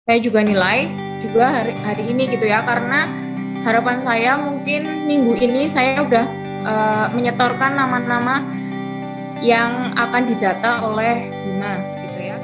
saya juga nilai juga hari ini gitu ya, karena harapan saya mungkin minggu ini saya udah menyetorkan nama-nama yang akan didata oleh Bima gitu ya.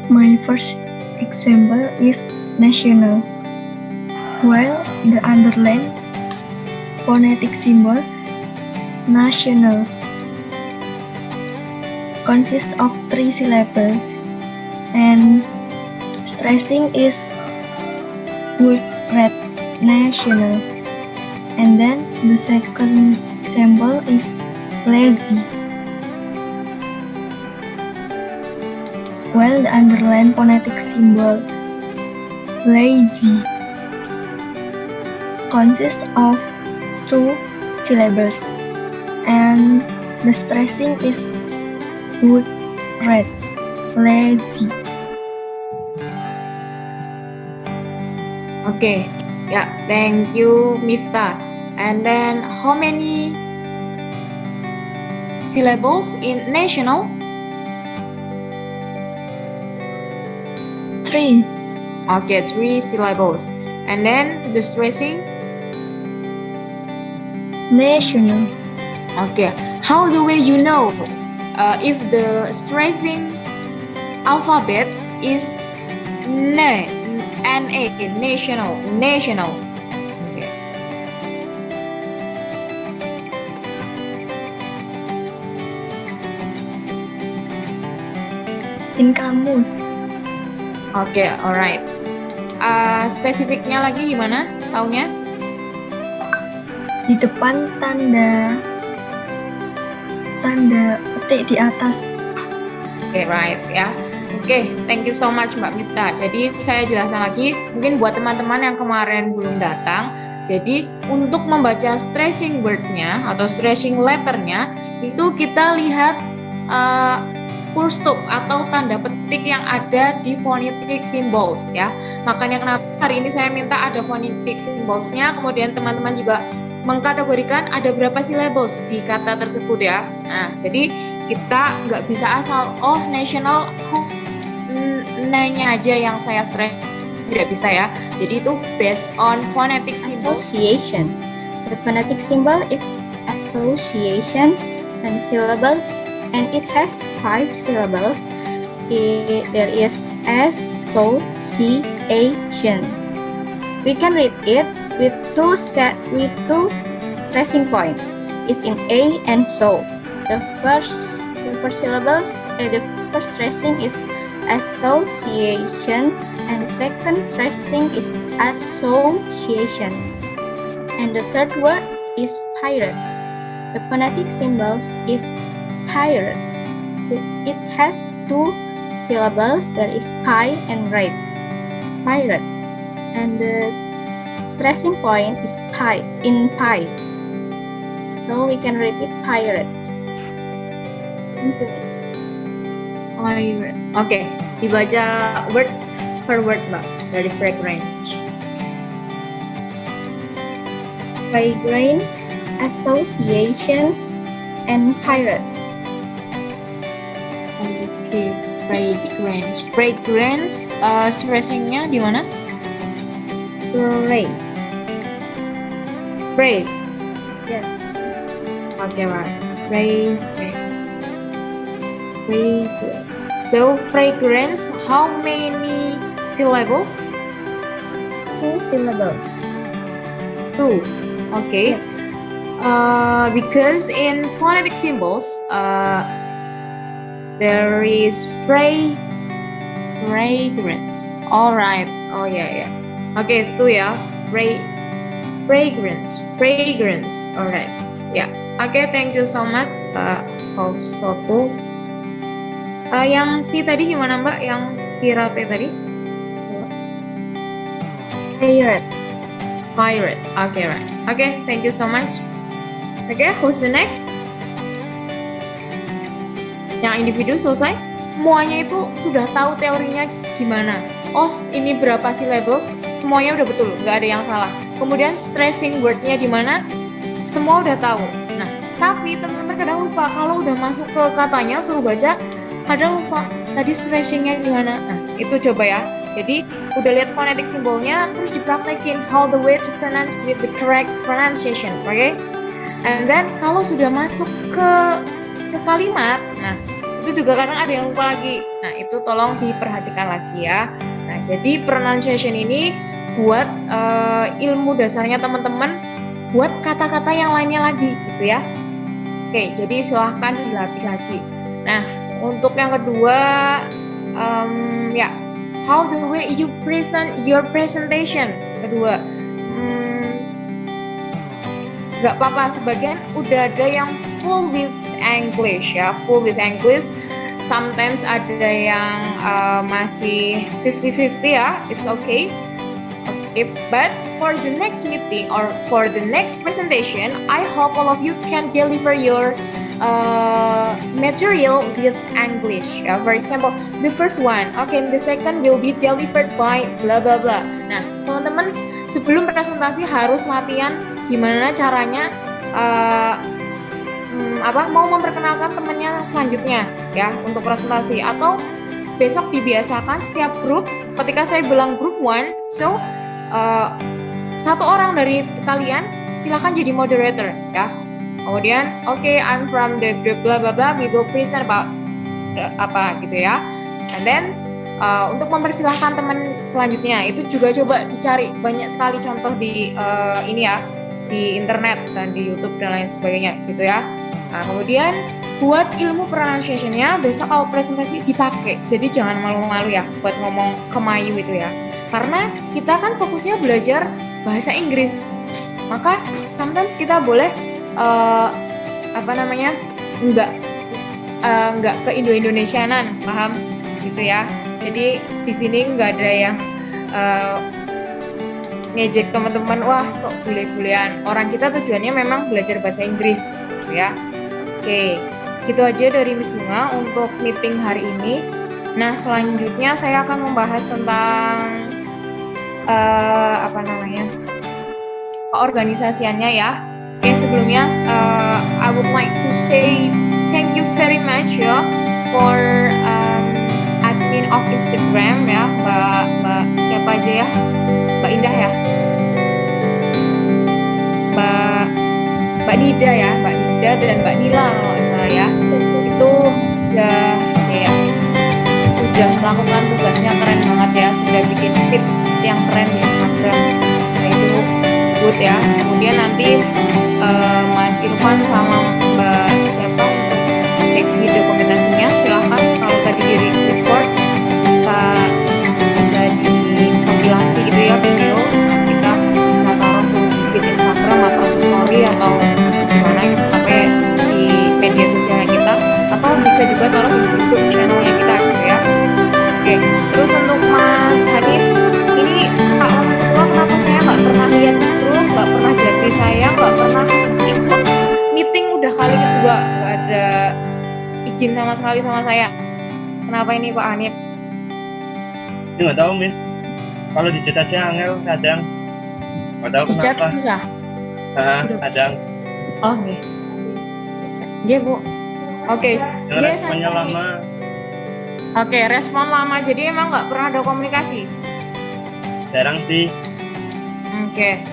My first example is national, while the underlined phonetic symbol national consists of 3 syllables and stressing is word red national, and then the second example is lazy, while the underlined phonetic symbol lazy consists of 2 syllables and the stressing is word red lazy. Okay, yeah, thank you Miftah. And then how many syllables in national? 3. Okay, 3 syllables. And then the stressing? National. Okay, how the way you know if the stressing alphabet is N-A, national. Okay. In kamus. Okay, alright. Spesifiknya lagi gimana? Taunya? Di depan tanda petik di atas. Okay, right ya. Oke, thank you so much Mbak Miftah. Jadi saya jelaskan lagi, mungkin buat teman-teman yang kemarin belum datang. Jadi untuk membaca stressing word-nya atau stressing letter-nya itu kita lihat full stop atau tanda petik yang ada di phonetic symbols ya. Makanya kenapa hari ini saya minta ada phonetic symbols-nya, kemudian teman-teman juga mengkategorikan ada berapa syllables di kata tersebut ya. Nah, jadi kita nggak bisa asal national nanya aja yang saya stress, tidak bisa ya. Jadi itu based on phonetic symbol. Association. The phonetic symbol is association and syllable, and it has 5 syllables. There is association. We can read it with two stressing point. It's in A and so. The first syllables, the first stressing is association, and the second stressing is association, and the third word is pirate. The phonetic symbols is pirate. So it has 2 syllables. There is pi and right. Pirate, and the stressing point is pi in pi. So we can read it pirate. Thank you, Miss. Pirate. Oke, dibaca word per word Mbak dari fragrance. Fragrance, association, and pirate. Oke, fragrance. Fragrance stressingnya di mana? Pray. Pray. Yes. Oke, right. Fragrance. Fragrance. So fragrance, how many syllables? 2 syllables. 2. Okay. Yes. Because in phonetic symbols, there is fragrance. Alright. Oh yeah. Okay, 2 ya. Fragrance. Alright. Ya. Okay, thank you so much, Pak Hofsotu. Yang si tadi gimana Mbak? Yang pirate tadi? Pirate. Okay, right. Okay, thank you so much. Okay, who's the next? Yang individu selesai? Semuanya itu sudah tahu teorinya gimana. Ini berapa syllables? Semuanya udah betul, nggak ada yang salah. Kemudian stressing word-nya di mana? Semua udah tahu. Nah, tapi teman-teman kadang lupa kalau udah masuk ke katanya suruh baca kadang lupa tadi stretchingnya gimana. Nah, itu coba ya. Jadi udah lihat phonetic simbolnya, terus dipraktekin how the way to pronounce with the correct pronunciation, oke? And then kalau sudah masuk ke kalimat, nah itu juga kadang ada yang lupa lagi. Nah itu tolong diperhatikan lagi ya. Nah jadi pronunciation ini buat ilmu dasarnya teman-teman, buat kata-kata yang lainnya lagi gitu ya. Oke, jadi silahkan dilatih lagi. Nah untuk yang kedua, ya. How the way you present your presentation. Kedua, nggak apa-apa, sebagian udah ada yang full with English ya, full with English. Sometimes ada yang masih 50-50 ya, it's okay. Okay, but for the next meeting or for the next presentation, I hope all of you can deliver your material with English. For example, the first one, okay, the second will be delivered by blah blah blah. Nah, teman-teman sebelum presentasi harus latihan gimana caranya mau memperkenalkan temannya selanjutnya ya untuk presentasi, atau besok dibiasakan setiap grup ketika saya bilang group 1, so satu orang dari kalian silakan jadi moderator ya. Kemudian, okay, I'm from the group blah blah blah, we will present about apa gitu ya. And then untuk mempersilahkan teman selanjutnya itu juga coba dicari banyak sekali contoh di ini ya, di internet dan di YouTube dan lain sebagainya gitu ya. Nah, kemudian buat ilmu pronunciation-nya besok kalau presentasi dipakai. Jadi jangan malu-malu ya buat ngomong kemayu itu ya. Karena kita kan fokusnya belajar bahasa Inggris. Maka sometimes kita boleh nggak ke Indo-Indonesianan, paham gitu ya. Jadi di sini nggak ada yang ngejek teman-teman, wah sok bule-bulean. Orang kita tujuannya memang belajar bahasa Inggris gitu ya. Oke, gitu aja dari Miss Bunga untuk meeting hari ini. Nah, selanjutnya saya akan membahas tentang keorganisasiannya ya. Oke, sebelumnya I would like to say thank you very much ya for admin of Instagram ya, Mbak siapa aja ya, Mbak Indah ya, Mbak Nida ya, Mbak Nida dan Mbak Nila kalau salah ya, itu sudah melakukan tugasnya keren banget ya, sudah bikin feed yang keren di Instagram. Nah itu good ya. Kemudian nanti Mas Irfan sama Mbak siapa untuk seksi dokumentasinya silahkan, kalau tadi di record bisa dikompilasi gitu ya video, kita bisa taruh di feed Instagram atau di story atau gimana gitu, pakai di media sosialnya kita, atau bisa juga taruh di YouTube channelnya kita gitu ya. Oke, terus untuk Mas Hanif, ini Kak orang tua kenapa saya nggak pernah lihat di grup, nggak pernah japri saya, nggak pernah ikut meeting udah kali kedua, nggak ada izin sama sekali sama saya. Kenapa ini Pak Hanif? Ini nggak tahu Miss, kalau di chat aja angel kadang, nggak tahu Di chat kenapa. susah? Kadang. Oh nih. Iya Bu. Oke. Responnya lama. Oke, respon lama, jadi emang nggak pernah ada komunikasi? Jarang sih. Oke.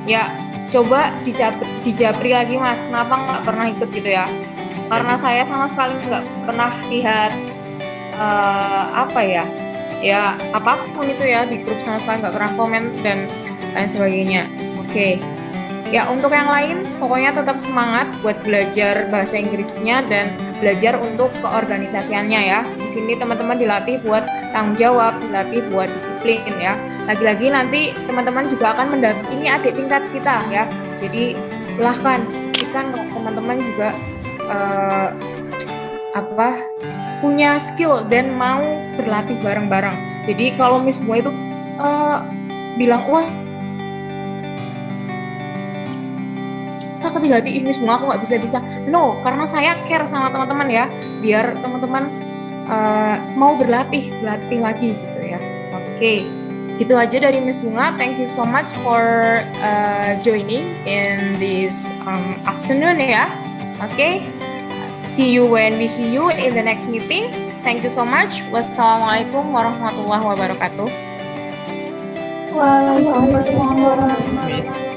Ya, coba dijapri lagi Mas, kenapa nggak pernah ikut gitu ya? Karena saya sama sekali nggak pernah lihat ya apapun itu ya di grup, sama sekali nggak pernah komen dan lain sebagainya. Oke. Ya, untuk yang lain pokoknya tetap semangat buat belajar bahasa Inggrisnya dan belajar untuk keorganisasiannya ya. Di sini teman-teman dilatih buat tanggung jawab, dilatih buat disiplin ya. Lagi-lagi nanti teman-teman juga akan mendampingi adik tingkat kita ya. Jadi silahkan, kan teman-teman juga punya skill dan mau berlatih bareng-bareng. Jadi kalau Miss Bunga itu bilang, wah aku dilatih Miss Bunga, aku nggak bisa. No, karena saya care sama teman-teman ya, biar teman-teman mau berlatih lagi gitu ya. Oke, gitu aja dari Miss Bunga. Thank you so much for joining in this afternoon ya. Oke, see you when we see you in the next meeting. Thank you so much. Wassalamualaikum warahmatullahi wabarakatuh. Waalaikumsalam warahmatullahi wabarakatuh. Miss.